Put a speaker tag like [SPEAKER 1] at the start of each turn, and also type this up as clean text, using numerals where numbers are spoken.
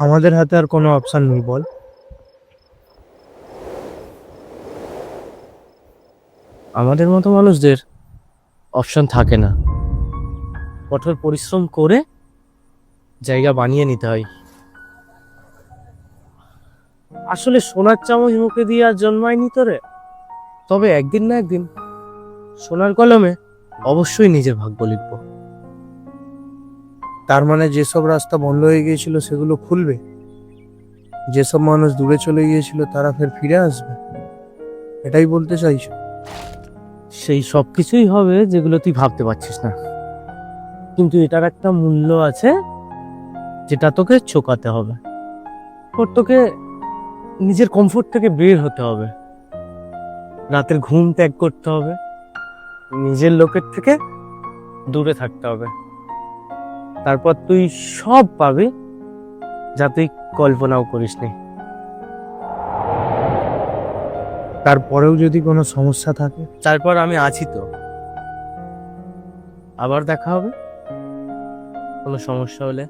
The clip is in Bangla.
[SPEAKER 1] আমাদের হাতে আর কোনো অপশন নেই বল। আমাদের মতো মানুষদের অপশন থাকে না, কঠোর পরিশ্রম করে জায়গা বানিয়ে নিতে হয়। আসলে সোনার চামচ মুখে দিয়ে আর জন্মায়নি তোরে, তবে একদিন না একদিন সোনার কলমে অবশ্যই নিজের ভাগ্য লিখবো। তার মানে যেসব রাস্তা বন্ধ হয়ে গিয়েছিল সেগুলো খুলবে, যেসব মানুষ দূরে চলে গিয়েছিল তারা ফের ফিরে আসবে, এটাই বলতে চাইছো? সেই সব কিছুই হবে যেগুলো তুই ভাবতে পারছিস না, কিন্তু এটার একটা মূল্য আছে যেটা তোকে চোকাতে হবে। তোকে নিজের কমফোর্ট থেকে বের হতে হবে, রাতের ঘুম ত্যাগ করতে হবে, নিজের লোকের থেকে দূরে থাকতে হবে। তারপর তুই সব পাবি যা তুই কল্পনাও করিসনি। তারপরেও যদি কোনো সমস্যা থাকে, তারপর আমি আছি তো। আবার দেখা হবে কোনো সমস্যা হলে।